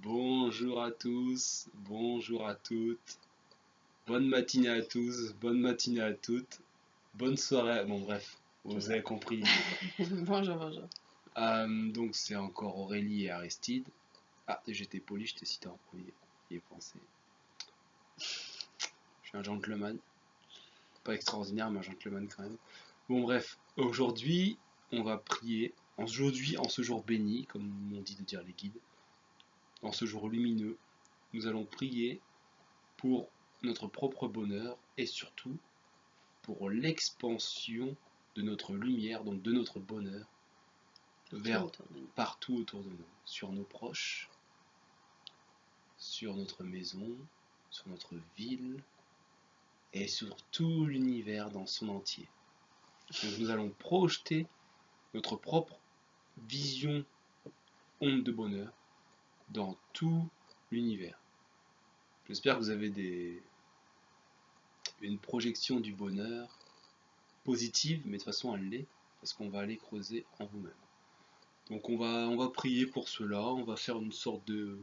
Bonjour à tous, bonjour à toutes, bonne matinée à tous, bonne matinée à toutes, bonne soirée. Bon, bref, vous avez compris l'idée. Bonjour, bonjour. Donc, c'est encore Aurélie et Aristide. Ah, j'étais poli, je t'ai cité en premier, j'y ai pensé. Je suis un gentleman, pas extraordinaire, mais un gentleman quand même. Bon, bref, aujourd'hui, on va prier. Aujourd'hui, en ce jour béni, comme m'ont dit de dire les guides, en ce jour lumineux, nous allons prier pour notre propre bonheur et surtout pour l'expansion de notre lumière, donc de notre bonheur, partout autour de nous, sur nos proches, sur notre maison, sur notre ville et sur tout l'univers dans son entier. Donc nous allons projeter notre propre vision, onde de bonheur dans tout l'univers. J'espère que vous avez une projection du bonheur positive, mais de façon elle l'est, parce qu'on va aller creuser en vous-même. Donc on va prier pour cela, on va faire une sorte de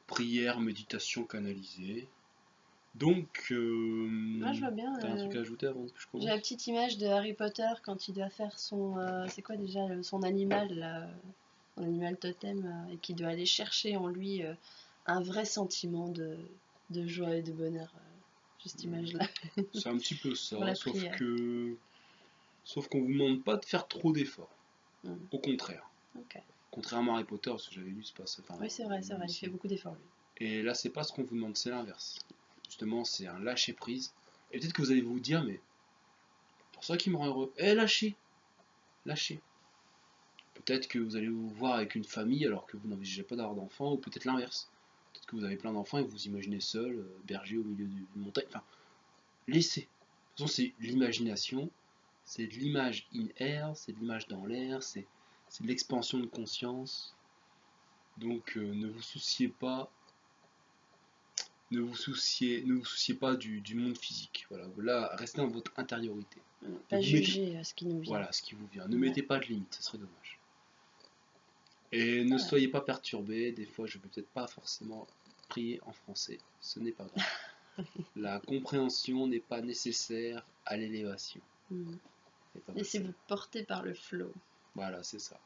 prière, méditation canalisée. Donc, Moi, je vois bien. t'as un truc à ajouter avant que je commence? J'ai la petite image de Harry Potter quand il doit faire son. C'est quoi déjà son animal, là, son animal totem, et qu'il doit aller chercher en lui un vrai sentiment de joie et de bonheur. J'ai cette image-là. C'est un petit peu ça, Pour la sauf prière. qu'on vous demande pas de faire trop d'efforts. Mm. Au contraire. Ok. Contrairement à Harry Potter, parce que j'avais lu, c'est pas ça. Oui, c'est vrai, il fait beaucoup d'efforts, lui. Et là, c'est pas ce qu'on vous demande, c'est l'inverse. Justement, c'est un lâcher prise. Et peut-être que vous allez vous dire, mais pour ça qui me rend heureux. Lâchez, lâchez. Peut-être que vous allez vous voir avec une famille alors que vous n'envisagez pas d'avoir d'enfants, ou peut-être l'inverse. Peut-être que vous avez plein d'enfants et vous vous imaginez seul, berger au milieu d'une montagne. Enfin, laissez. De toute façon, c'est l'imagination, c'est de l'image in air, c'est de l'image dans l'air, c'est de l'expansion de conscience. Donc ne vous souciez pas, ne vous souciez pas du monde physique. Voilà, là, restez dans votre intériorité. Pas juger ce qui nous vient. Voilà, ce qui vous vient. Ne mettez pas de limite, ce serait dommage. Et ne soyez pas perturbés, des fois je ne vais peut-être pas forcément prier en français, ce n'est pas grave. La compréhension n'est pas nécessaire à l'élévation. Laissez-vous porter par le flow. Voilà, c'est ça.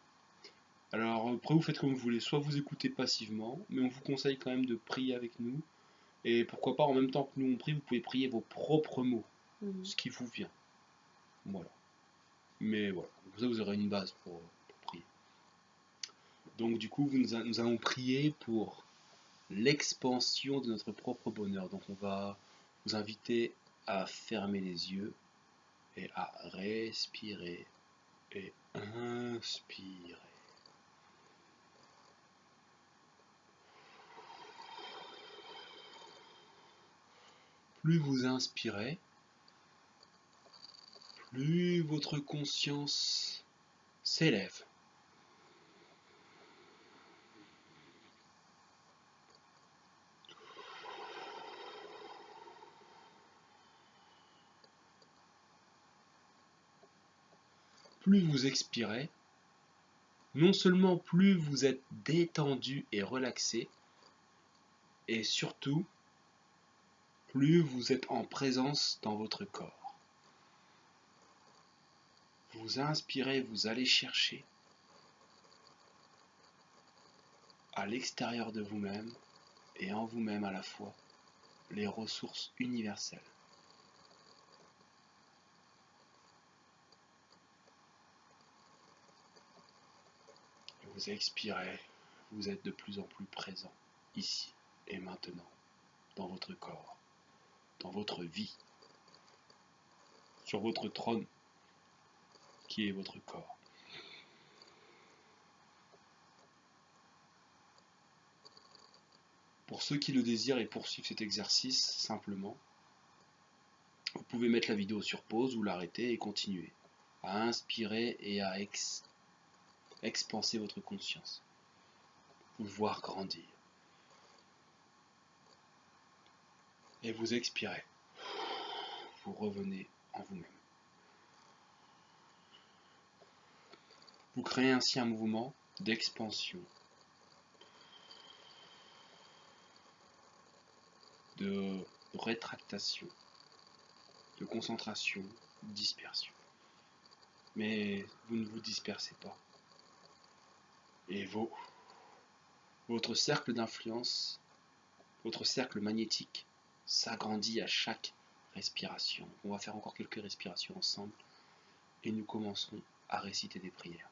Alors après vous faites comme vous voulez, soit vous écoutez passivement, mais on vous conseille quand même de prier avec nous. Et pourquoi pas en même temps que nous on prie, vous pouvez prier vos propres mots, ce qui vous vient. Voilà. Mais voilà, comme ça vous aurez une base pour prier. Donc du coup nous allons prier pour l'expansion de notre propre bonheur. Donc on va vous inviter à fermer les yeux et à respirer et inspirer. Plus vous inspirez, plus votre conscience s'élève. Plus vous expirez, non seulement plus vous êtes détendu et relaxé, et surtout, plus vous êtes en présence dans votre corps. Vous inspirez, vous allez chercher à l'extérieur de vous-même et en vous-même à la fois les ressources universelles. Vous expirez, vous êtes de plus en plus présent, ici et maintenant, dans votre corps, dans votre vie, sur votre trône, qui est votre corps. Pour ceux qui le désirent et poursuivent cet exercice, simplement, vous pouvez mettre la vidéo sur pause ou l'arrêter et continuer à inspirer et à expanser votre conscience, vous voir grandir. Et vous expirez, vous revenez en vous-même. Vous créez ainsi un mouvement d'expansion. de rétractation, de concentration, de dispersion. Mais vous ne vous dispersez pas. Et votre cercle d'influence, votre cercle magnétique s'agrandit à chaque respiration. On va faire encore quelques respirations ensemble et nous commencerons à réciter des prières.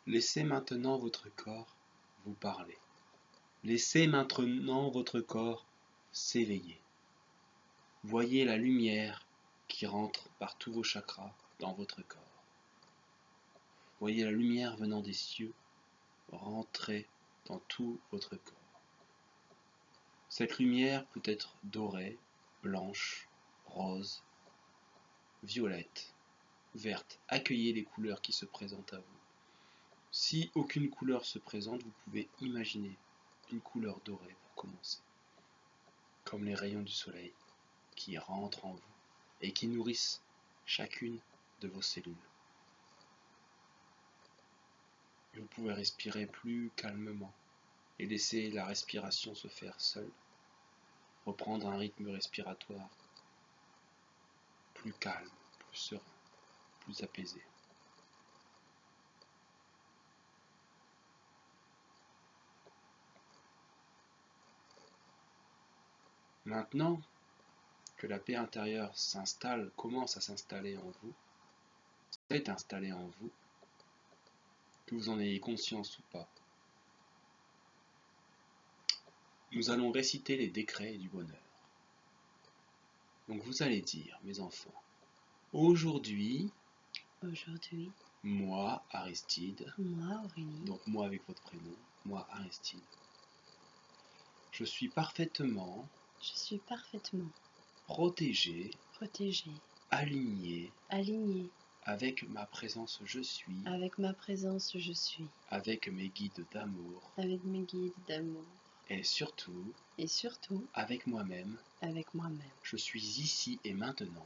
Laissez maintenant votre corps vous parler. Laissez maintenant votre corps s'éveiller. Voyez la lumière qui rentre par tous vos chakras dans votre corps. Voyez la lumière venant des cieux rentrer dans tout votre corps. Cette lumière peut être dorée, blanche, rose, violette, verte. Accueillez les couleurs qui se présentent à vous. Si aucune couleur se présente, vous pouvez imaginer une couleur dorée pour commencer. Comme les rayons du soleil qui rentrent en vous et qui nourrissent chacune de vos cellules. Et vous pouvez respirer plus calmement et laisser la respiration se faire seule. Reprendre un rythme respiratoire plus calme, plus serein, plus apaisé. Maintenant que la paix intérieure commence à s'installer en vous, s'est installée en vous, que vous en ayez conscience ou pas, nous allons réciter les décrets du bonheur. Donc vous allez dire, mes enfants, aujourd'hui, moi, Aristide, moi, Aurélie, donc moi avec votre prénom, moi, Aristide, je suis parfaitement protégé, aligné, avec ma présence je suis, avec mes guides d'amour, et surtout, avec moi-même, je suis ici et maintenant,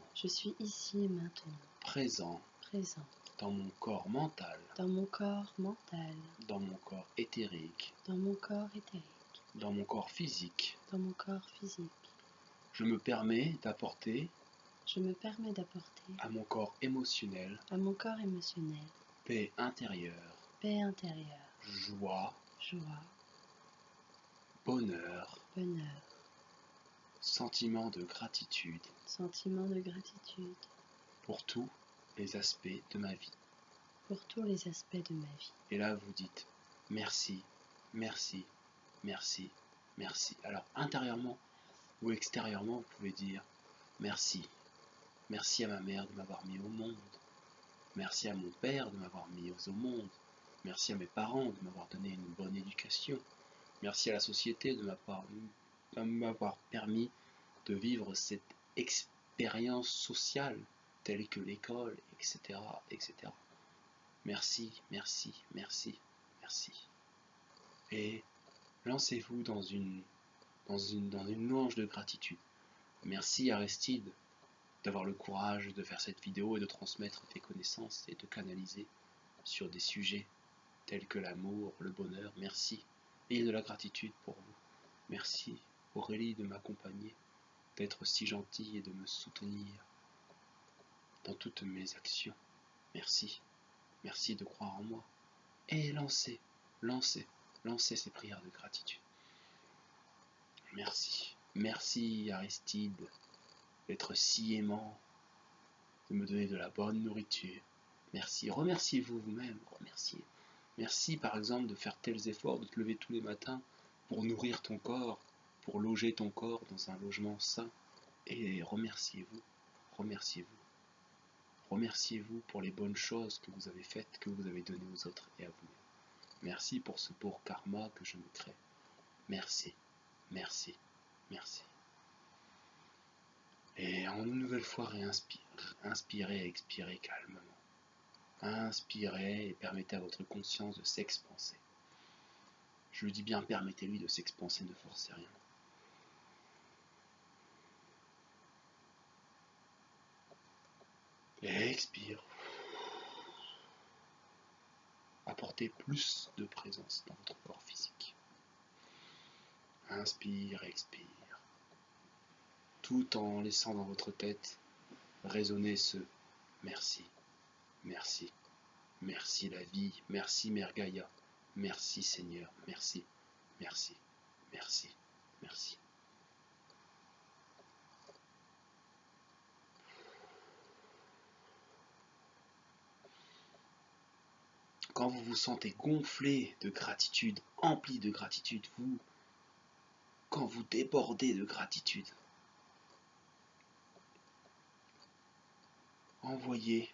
présent, dans mon corps mental, dans mon corps éthérique, dans mon corps physique. Je me permets d'apporter à mon corps émotionnel paix intérieure, joie, bonheur, sentiment de gratitude pour tous les aspects de ma vie. Et là, vous dites merci, merci, merci, merci. Alors, intérieurement ou extérieurement, vous pouvez dire merci. Merci à ma mère de m'avoir mis au monde. Merci à mon père de m'avoir mis au monde. Merci à mes parents de m'avoir donné une bonne éducation. Merci à la société de m'avoir permis de vivre cette expérience sociale telle que l'école, etc., etc. Merci, merci, merci, merci. Et lancez-vous dans une louange de gratitude. Merci Aristide d'avoir le courage de faire cette vidéo et de transmettre tes connaissances et de canaliser sur des sujets tels que l'amour, le bonheur. Merci. Et de la gratitude pour vous. Merci Aurélie de m'accompagner, d'être si gentille et de me soutenir dans toutes mes actions. Merci. Merci de croire en moi. Et lancez ces prières de gratitude. Merci. Merci Aristide d'être si aimant, de me donner de la bonne nourriture. Merci. Remerciez-vous vous-même. Remerciez. Merci par exemple de faire tels efforts, de te lever tous les matins pour nourrir ton corps, pour loger ton corps dans un logement sain. Et remerciez-vous. Remerciez-vous. Remerciez-vous pour les bonnes choses que vous avez faites, que vous avez données aux autres et à vous-même. Merci pour ce beau karma que je me crée. Merci, merci, merci. Et une nouvelle fois, inspirez et expirez calmement. Inspirez et permettez à votre conscience de s'expanser. Je le dis bien, permettez-lui de s'expanser, ne forcez rien. Et expire. Apportez plus de présence dans votre corps physique. Inspire, expire. Tout en laissant dans votre tête résonner ce merci, merci, merci la vie, merci Mère Gaïa, merci Seigneur, merci, merci, merci, merci. Quand vous vous sentez gonflé de gratitude, empli de gratitude, quand vous débordez de gratitude, envoyez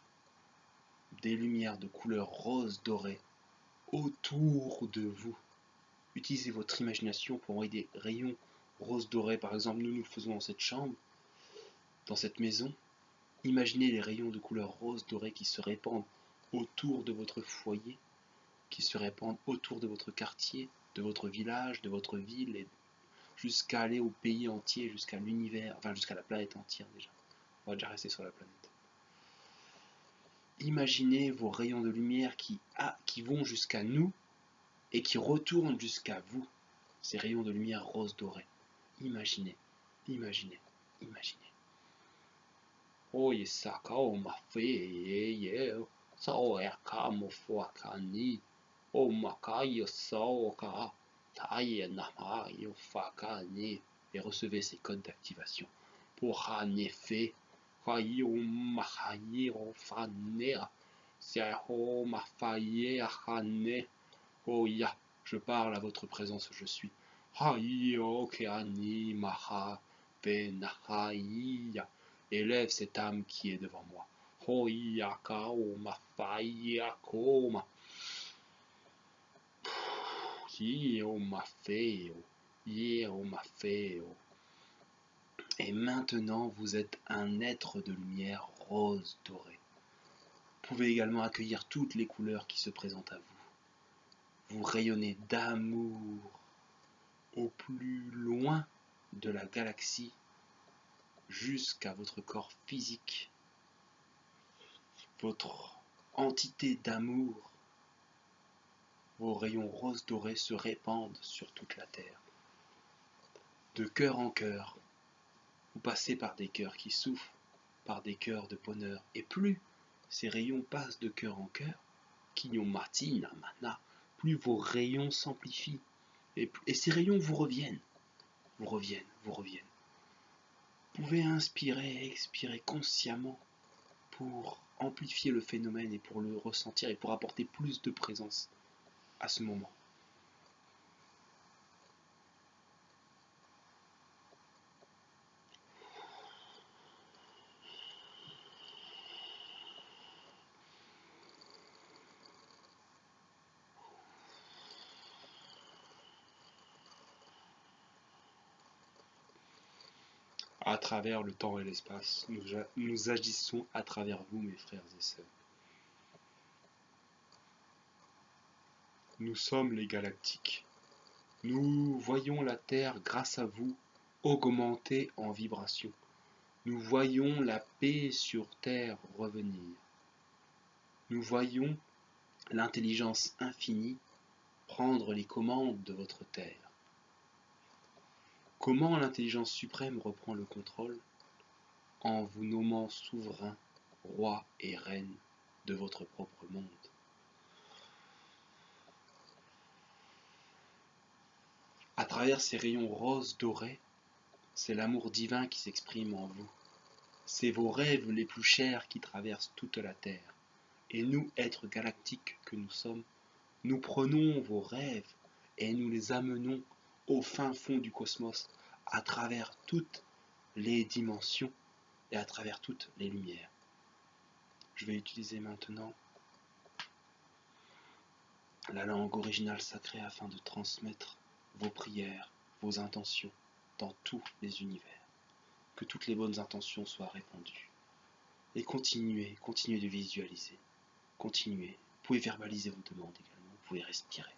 des lumières de couleur rose dorée autour de vous. Utilisez votre imagination pour envoyer des rayons rose doré. Par exemple, nous le faisons dans cette chambre, dans cette maison. Imaginez les rayons de couleur rose dorée qui se répandent autour de votre foyer, qui se répandent autour de votre quartier, de votre village, de votre ville, et jusqu'à aller au pays entier, jusqu'à l'univers, enfin jusqu'à la planète entière déjà. On va déjà rester sur la planète. Imaginez vos rayons de lumière qui vont jusqu'à nous et qui retournent jusqu'à vous. Ces rayons de lumière rose dorée. Imaginez, imaginez, imaginez. Oh, yesaka o mafe ye sao eka mo fuakani o makai sao ka taye nama yo fakani. Et recevez ces codes d'activation. Pour un effet, fayi o mahayi o fanea, sia o mafaye ahane. Oh ya, je parle à votre présence, je suis. Hayi o keani maha benahaiya. Élève cette âme qui est devant moi. Hoyaka o mafaya koma. Ye o mafeo. Ye o mafeo. Et maintenant, vous êtes un être de lumière rose dorée. Vous pouvez également accueillir toutes les couleurs qui se présentent à vous. Vous rayonnez d'amour au plus loin de la galaxie jusqu'à votre corps physique. Votre entité d'amour, vos rayons rose dorés se répandent sur toute la Terre. De cœur en cœur, vous passez par des cœurs qui souffrent, par des cœurs de bonheur. Et plus ces rayons passent de cœur en cœur, plus vos rayons s'amplifient. Et ces rayons vous reviennent, vous reviennent, vous reviennent. Vous pouvez inspirer et expirer consciemment pour amplifier le phénomène et pour le ressentir et pour apporter plus de présence à ce moment. À travers le temps et l'espace, nous agissons à travers vous, mes frères et sœurs. Nous sommes les galactiques. Nous voyons la Terre, grâce à vous, augmenter en vibration. Nous voyons la paix sur Terre revenir. Nous voyons l'intelligence infinie prendre les commandes de votre Terre. Comment l'intelligence suprême reprend le contrôle? En vous nommant souverain, roi et reine de votre propre monde. À travers ces rayons roses dorés, c'est l'amour divin qui s'exprime en vous. C'est vos rêves les plus chers qui traversent toute la Terre. Et nous, êtres galactiques que nous sommes, nous prenons vos rêves et nous les amenons au fin fond du cosmos, à travers toutes les dimensions et à travers toutes les lumières. Je vais utiliser maintenant la langue originale sacrée afin de transmettre vos prières, vos intentions dans tous les univers. que toutes les bonnes intentions soient répandues. Et continuez de visualiser. Continuez. Vous pouvez verbaliser vos demandes également. Vous pouvez respirer.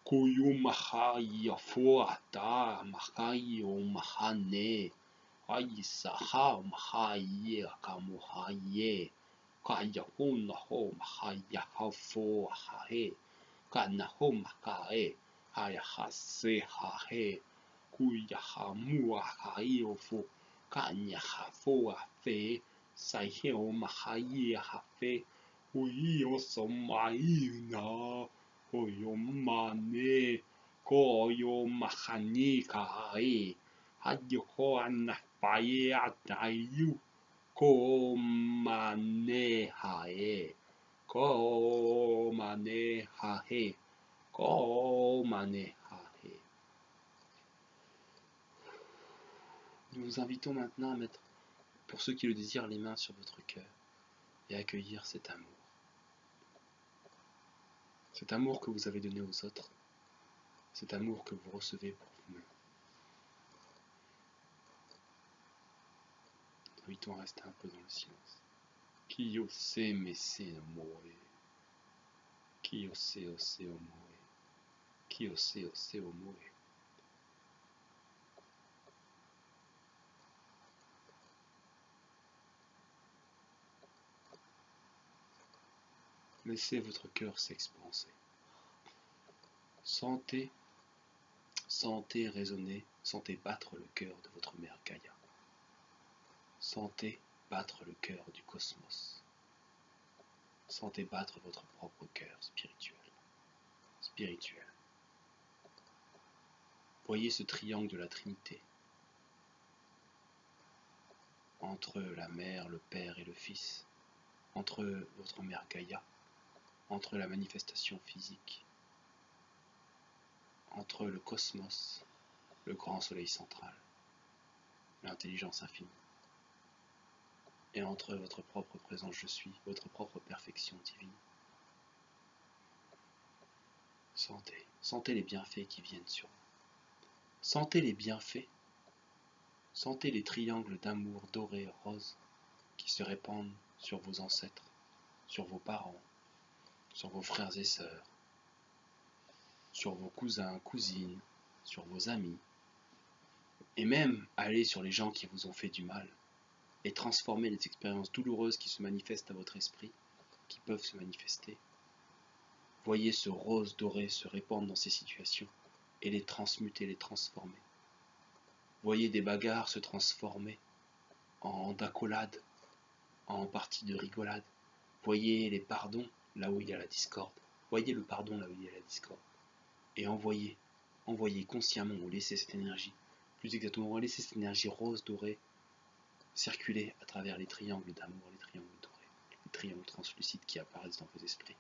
Koyo mahai afuata mahai o mahane. Aisaha mahai akamohaye. Kaya hona ho mahaya hafo hahe. Kana ho makae. Haya hase hahe. Kuya hamua hai ofo. Kanya hafo afe. Saihe o mahai hafe. Ui o somaina. Koyo mane. Koyo mahani kai. Hayo ho anapaye atayu. Ko mane hae. Ko mane hae. Ko mane hae. Nous vous invitons maintenant à mettre, pour ceux qui le désirent, les mains sur votre cœur et accueillir cet amour. Cet amour que vous avez donné aux autres, cet amour que vous recevez pour vous-même. Nous invitons à rester un peu dans le silence. Kiyose mese no moe. Kiyose ose o moe. Kiyose ose o moe. Laissez votre cœur s'expanser. Sentez résonner, sentez battre le cœur de votre mère Gaïa. Sentez battre le cœur du cosmos. Sentez battre votre propre cœur spirituel. Voyez ce triangle de la Trinité entre la mère, le père et le fils, entre votre mère Gaïa, entre la manifestation physique, entre le cosmos, le grand soleil central, l'intelligence infinie, et entre votre propre présence je suis, votre propre perfection divine. Sentez les bienfaits qui viennent sur vous. Sentez les bienfaits. Sentez les triangles d'amour doré et rose qui se répandent sur vos ancêtres, sur vos parents, sur vos frères et sœurs, sur vos cousins, cousines, sur vos amis, et même aller sur les gens qui vous ont fait du mal, et transformer les expériences douloureuses qui se manifestent à votre esprit, qui peuvent se manifester. Voyez ce rose doré se répandre dans ces situations, et les transmuter, les transformer. Voyez des bagarres se transformer en accolades, en parties de rigolade. Voyez les pardons là où il y a la discorde. Voyez le pardon là où il y a la discorde. Et envoyez consciemment, ou laissez cette énergie, plus exactement, laissez cette énergie rose dorée circuler à travers les triangles d'amour, les triangles dorés, les triangles translucides qui apparaissent dans vos esprits,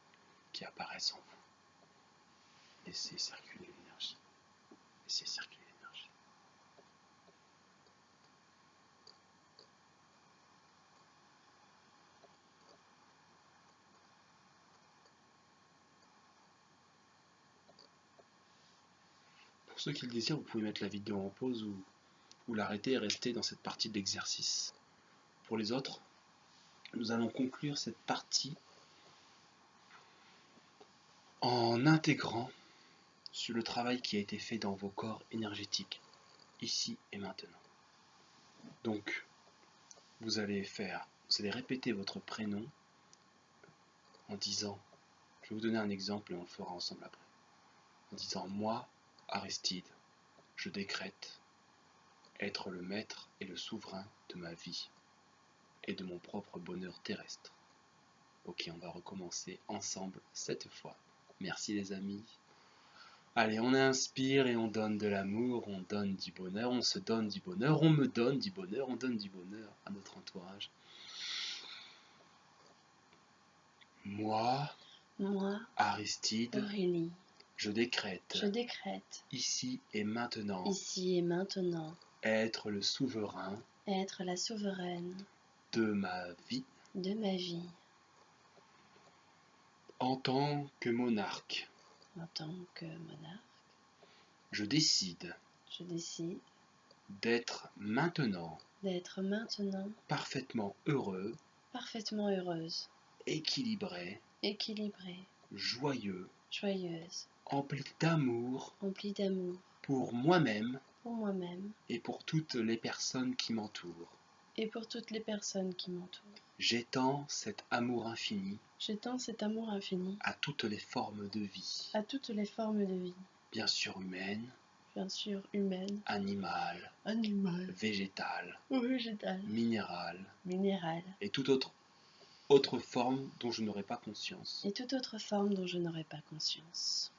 qui apparaissent en vous. Laissez circuler l'énergie. Laissez circuler l'énergie. Pour ceux qui le désirent, vous pouvez mettre la vidéo en pause ou l'arrêter et rester dans cette partie de l'exercice. Pour les autres, nous allons conclure cette partie en intégrant sur le travail qui a été fait dans vos corps énergétiques, ici et maintenant. Donc, vous allez répéter votre prénom en disant, je vais vous donner un exemple et on le fera ensemble après, en disant, moi, Aristide, je décrète être le maître et le souverain de ma vie et de mon propre bonheur terrestre. Ok, on va recommencer ensemble cette fois. Merci les amis. Allez, on inspire et on donne de l'amour, on donne du bonheur, on se donne du bonheur, on me donne du bonheur, on donne du bonheur à notre entourage. Moi, Aristide, Aurélie, je décrète ici et maintenant être le souverain, être la souveraine de ma vie, en tant que monarque. Je décide d'être maintenant d'être maintenant parfaitement heureux, parfaitement heureuse, équilibré, équilibrée, joyeux, joyeuse, empli d'amour remplie d'amour pour moi-même pour moi-même et pour toutes les personnes qui m'entourent. et pour toutes les personnes qui m'entourent. J'étends cet amour infini J'étends cet amour infini à toutes les formes de vie, à toutes les formes de vie, bien sûr humaine, bien sûr humaine, animale, animale, végétale, végétale, minérale minérale et toute autre forme dont je n'aurai pas conscience. et toute autre forme dont je n'aurais pas conscience.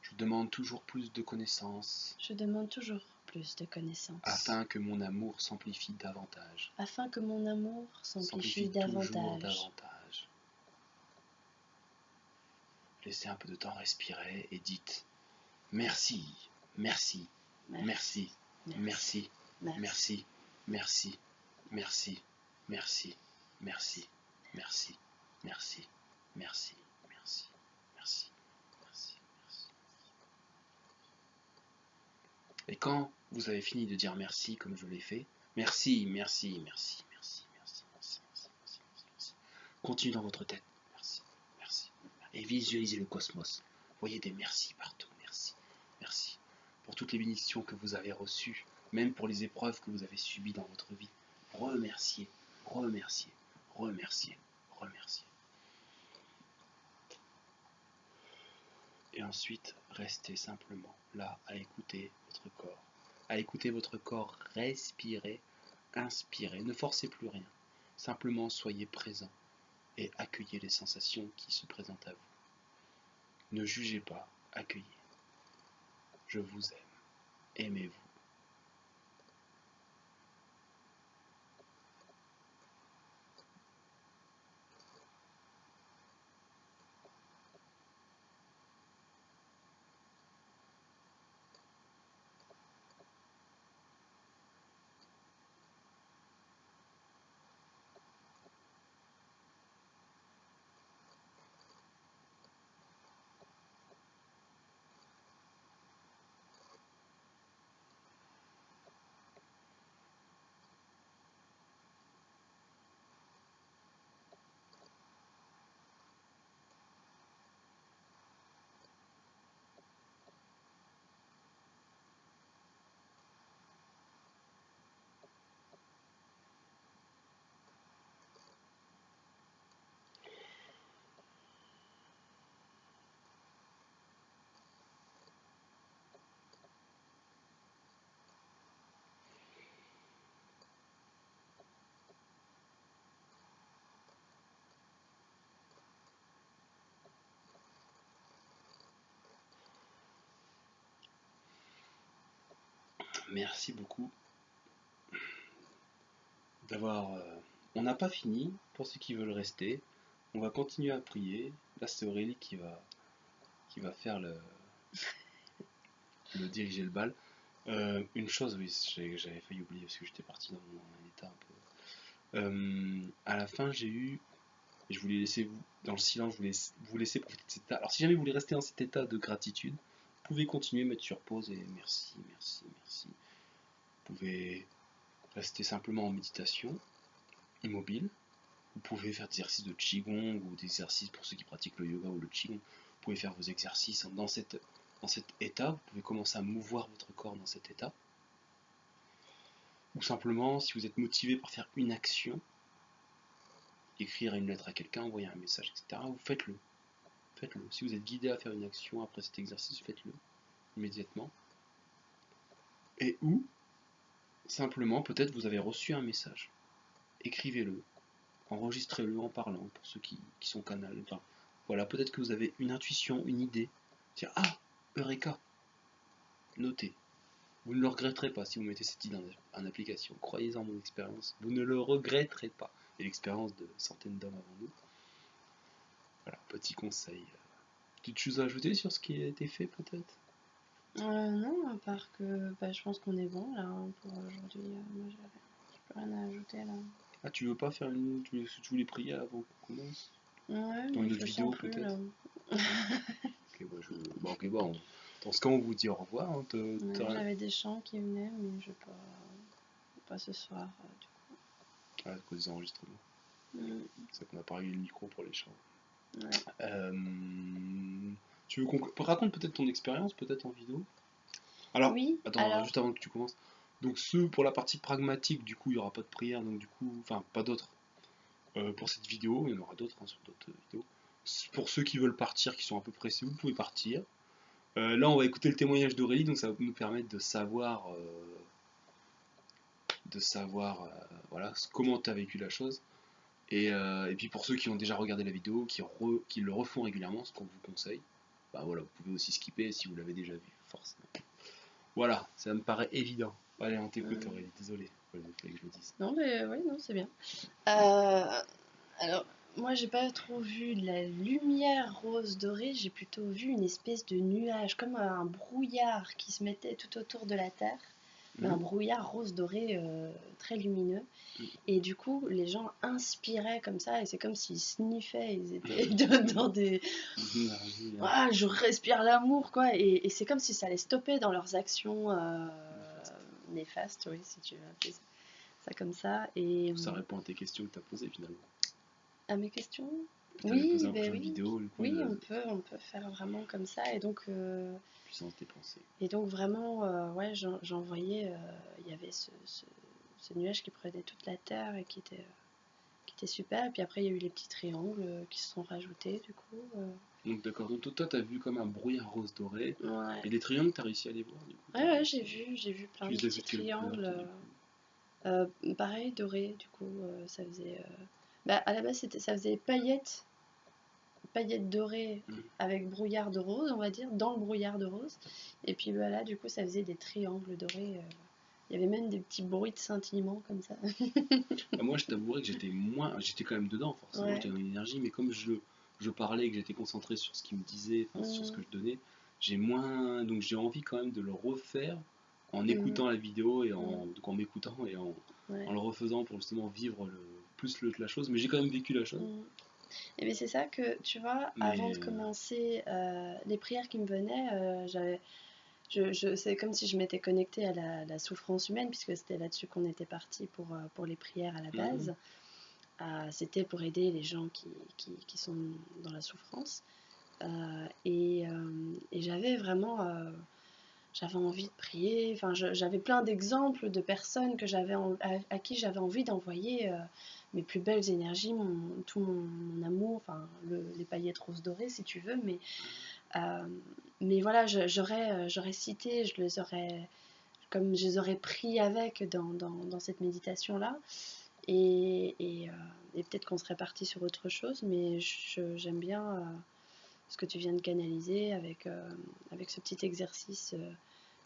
Je demande toujours plus de connaissances Je demande toujours plus de connaissances afin que mon amour s'amplifie davantage. afin que mon amour s'amplifie Toujours davantage. davantage. Laissez un peu de temps respirer et dites merci, merci, merci, merci, merci, merci, merci, merci, merci, merci, merci, merci, merci, merci, merci. Et quand vous avez fini de dire merci comme je l'ai fait, merci, merci, merci, merci, merci, merci, merci, merci, merci. Continuez dans votre tête, merci, merci. Et visualisez le cosmos. Voyez des merci partout, merci, merci. Pour toutes les bénédictions que vous avez reçues, même pour les épreuves que vous avez subies dans votre vie. Remerciez, remerciez, remerciez, remerciez. Et ensuite, restez simplement là à écouter votre corps. À écouter votre corps respirer, inspirer. Ne forcez plus rien. Simplement soyez présent et accueillez les sensations qui se présentent à vous. Ne jugez pas, accueillez. Je vous aime. Aimez-vous. Merci beaucoup d'avoir... On n'a pas fini, pour ceux qui veulent rester. On va continuer à prier. Là, c'est Aurélie qui va faire le diriger le bal. Une chose, oui, j'avais failli oublier parce que j'étais parti dans un état un peu... à la fin, j'ai eu... Et je voulais laisser vous, dans le silence, vous laisser profiter de cet état. Alors si jamais vous voulez rester dans cet état de gratitude, vous pouvez continuer, mettre sur pause et merci, merci, merci. Vous pouvez rester simplement en méditation, immobile. Vous pouvez faire des exercices de Qigong ou des exercices pour ceux qui pratiquent le yoga ou le Qigong. Vous pouvez faire vos exercices dans cet état. Vous pouvez commencer à mouvoir votre corps dans cet état. Ou simplement, si vous êtes motivé par faire une action, écrire une lettre à quelqu'un, envoyer un message, etc., vous faites-le. Faites-le. Si vous êtes guidé à faire une action après cet exercice, faites-le immédiatement. Et ou, simplement, peut-être vous avez reçu un message. Écrivez-le. Enregistrez-le en parlant, pour ceux qui sont canal. Enfin, voilà, peut-être que vous avez une intuition, une idée. Dire, ah, Eureka. Notez. Vous ne le regretterez pas si vous mettez cette idée en application. Croyez en mon expérience. Vous ne le regretterez pas. Et l'expérience de centaines d'hommes avant nous. Voilà, petit conseil. Petite chose à ajouter sur ce qui a été fait, peut-être? Non, à part que je pense qu'on est bon là hein, pour aujourd'hui. Moi, j'ai plus rien à ajouter là. Ah, tu veux pas faire une... Tu voulais prier avant qu'on commence? Ouais, Dans mais une je autre le vidéo, sens plus peut-être? là. Ok, bah, ok, bon. Dans ce cas, on vous dit au revoir. Hein, Ouais, j'avais des chants qui venaient, mais je pas ce soir. à cause des enregistrements. Mm. C'est qu'on a pas eu le micro pour les chants. Ouais. Tu veux qu'on raconte peut-être ton expérience, peut-être en vidéo? Alors, Oui, attends, alors, juste avant que tu commences. Donc, pour la partie pragmatique, du coup, il n'y aura pas de prière, donc du coup, enfin, pas d'autres. Pour cette vidéo, il y en aura d'autres hein, sur d'autres vidéos. Pour ceux qui veulent partir, qui sont un peu pressés, vous pouvez partir. Là, on va écouter le témoignage d'Aurélie, donc ça va nous permettre de savoir, voilà, comment tu as vécu la chose. Et puis pour ceux qui ont déjà regardé la vidéo, qui le refont régulièrement, ce qu'on vous conseille, bah voilà, vous pouvez aussi skipper si vous l'avez déjà vu, forcément. Voilà, ça me paraît évident. Allez, on t'écoute Aurélie, désolé, il fallait que je le dise. non, mais oui, non, c'est bien. Alors, moi, j'ai pas trop vu de la lumière rose dorée, j'ai plutôt vu une espèce de nuage, comme un brouillard qui se mettait tout autour de la Terre, mais un brouillard rose doré très lumineux. Et du coup, les gens inspiraient comme ça, et c'est comme s'ils sniffaient, ils étaient dans des... Ah, je respire l'amour, quoi. Et c'est comme si ça les stoppait dans leurs actions néfastes, oui, si tu veux appeler ça comme ça. Et Ça répond à tes questions que tu as posées finalement. à mes questions? Tu avais posé Oui, un ben prochain oui. vidéo, du coup, Oui, on peut faire vraiment comme ça. puissance des pensées. Et donc vraiment, ouais, j'en voyais, il y avait ce nuage qui prenait toute la Terre et qui était super. Et puis après, il y a eu les petits triangles qui se sont rajoutés, du coup. Donc d'accord, donc toi t'as vu comme un brouillard rose doré, Ouais. et les triangles t'as réussi à les voir du coup? Ouais, ouais, j'ai vu plein Tu de les as vus petits de quelle couleur triangles. toi, du coup? Pareil, doré, du coup, ça faisait. Bah, à la base, ça faisait paillettes dorées avec brouillard de rose, on va dire, dans le brouillard de rose. Et puis bah, là, du coup, ça faisait des triangles dorés. Il y avait même des petits bruits de scintillement comme ça. Bah, moi je t'avouerais que j'étais quand même dedans forcément, Ouais. j'étais dans l'énergie, mais comme je parlais et que j'étais concentré sur ce qu'il me disait, enfin, sur ce que je donnais, donc j'ai envie quand même de le refaire en écoutant la vidéo donc en m'écoutant et Ouais. en le refaisant pour justement vivre la chose, mais j'ai quand même vécu la chose. Et bien c'est ça que, tu vois, avant de commencer les prières qui me venaient, c'est comme si je m'étais connectée à la souffrance humaine, puisque c'était là-dessus qu'on était parti pour les prières à la base. C'était pour aider les gens qui sont dans la souffrance. Et j'avais vraiment j'avais envie de prier. Enfin, j'avais plein d'exemples de personnes à qui j'avais envie d'envoyer mes plus belles énergies, tout mon amour, enfin les paillettes roses dorées si tu veux. Mais voilà, j'aurais cité, comme je les aurais pris avec dans cette méditation-là. Et peut-être qu'on serait parti sur autre chose, mais j'aime bien ce que tu viens de canaliser avec ce petit exercice.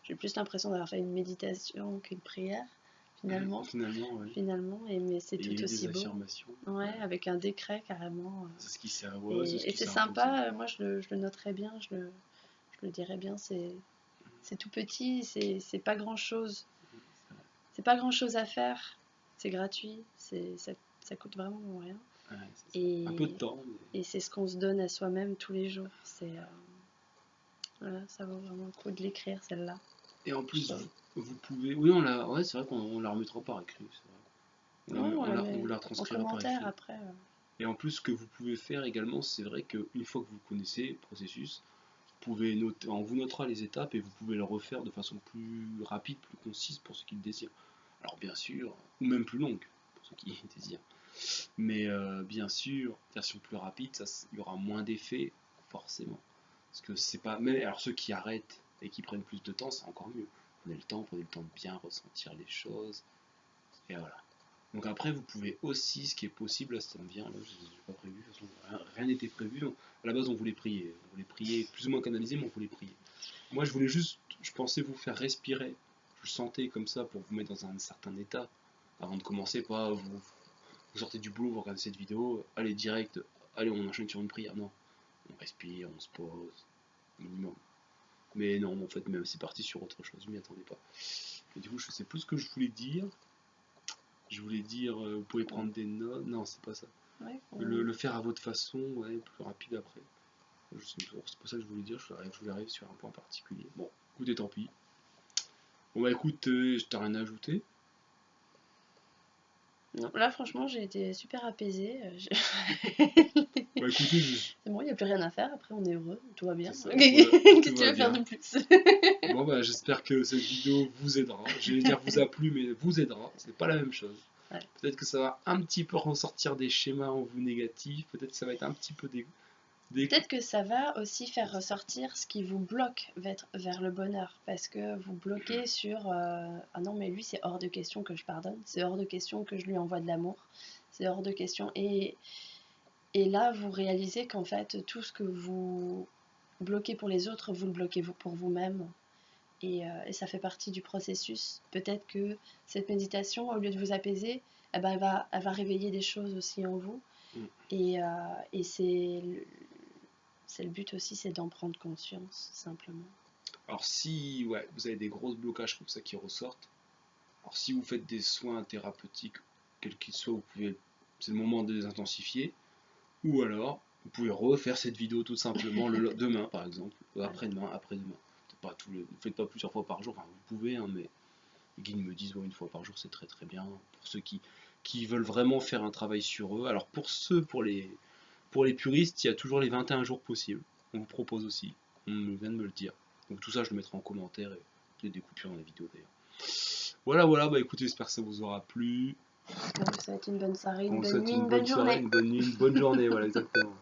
J'ai plus l'impression d'avoir fait une méditation qu'une prière, finalement. Finalement, Mais c'est il y a tout eu des aussi beau. affirmations. Ouais, avec un décret carrément. C'est ce qui s'est Et c'est sympa, moi je le noterais bien, je le dirais bien, c'est tout petit, c'est pas grand chose. C'est pas grand chose à faire, c'est gratuit, ça coûte vraiment rien. Ouais, un peu de temps. Et c'est ce qu'on se donne à soi-même tous les jours. Voilà, ça vaut vraiment le coup de l'écrire celle-là. Et en plus, vous pouvez. Oui, c'est vrai qu'on la remettra par écrit. C'est vrai. On vous la retranscrira par écrit. Après. Et en plus, ce que vous pouvez faire également, c'est vrai qu'une fois que vous connaissez le processus, on vous notera les étapes et vous pouvez le refaire de façon plus rapide, plus concise pour ceux qui le désirent. Alors bien sûr, ou même plus longue pour ceux qui le désirent. Mais bien sûr, version plus rapide, il y aura moins d'effets, forcément. Parce que c'est pas. Mais alors ceux qui arrêtent et qui prennent plus de temps, c'est encore mieux. Prenez le temps de bien ressentir les choses. Et voilà. Donc après, vous pouvez aussi, ce qui est possible, là ça me vient, là je n'ai pas prévu, de toute façon, rien n'était prévu. À la base, on voulait prier, plus ou moins canaliser, mais on voulait prier. Moi, je pensais vous faire respirer. Je le sentais comme ça pour vous mettre dans un certain état. Avant de commencer, pas vous sortez du boulot, vous regardez cette vidéo, allez direct, allez on enchaîne sur une prière. Non, on respire, on se pose, minimum. Mais non, en fait, même c'est parti sur autre chose, je m'y attendais pas. Et du coup, je sais plus ce que je voulais dire. Je voulais dire, vous pouvez prendre des notes. Non, c'est pas ça. Ouais, Le faire à votre façon, ouais, plus rapide après. C'est pour ça que je voulais dire, je voulais arriver sur un point particulier. Bon, écoutez, tant pis. Bon bah écoute, je t'ai rien à ajouter. Non, là, franchement, j'ai été super apaisée. Bah écoutez, C'est bon, il n'y a plus rien à faire. Après, on est heureux, tout va bien. C'est ça, Qu'est-ce tout que tu va veux faire bien. de plus? Bon bah j'espère que cette vidéo vous aidera. Je vais dire vous a plu, mais vous aidera. C'est pas la même chose. Ouais. Peut-être que ça va un petit peu ressortir des schémas en vous négatifs. Peut-être que ça va être un petit peu des Peut-être que ça va aussi faire ressortir ce qui vous bloque vers le bonheur. Parce que vous bloquez sur ah non, mais lui, c'est hors de question que je pardonne. C'est hors de question que je lui envoie de l'amour. C'est hors de question. Et là, vous réalisez qu'en fait, tout ce que vous bloquez pour les autres, vous le bloquez pour vous-même. Et ça fait partie du processus. Peut-être que cette méditation, au lieu de vous apaiser, eh ben, elle va réveiller des choses aussi en vous. Mm. Et c'est le but aussi, c'est d'en prendre conscience, simplement. Alors si ouais, vous avez des gros blocages comme ça qui ressortent, alors si vous faites des soins thérapeutiques, quels qu'ils soient, c'est le moment de les intensifier. Ou alors, vous pouvez refaire cette vidéo tout simplement demain par exemple, après-demain. Vous ne faites pas plusieurs fois par jour, enfin vous pouvez, hein, mais les guides me disent une fois par jour c'est très très bien. Pour ceux qui veulent vraiment faire un travail sur eux. Alors pour les puristes, il y a toujours les 21 jours possibles. On vous propose aussi, on vient de me le dire. Donc tout ça je le mettrai en commentaire et je les découperai dans la vidéo d'ailleurs. Voilà, bah écoutez, j'espère que ça vous aura plu. On vous souhaite une bonne soirée, On une vous bonne souhaite nuit, une une bonne bonne soirée, journée. une bonne nuit, une bonne journée, voilà exactement.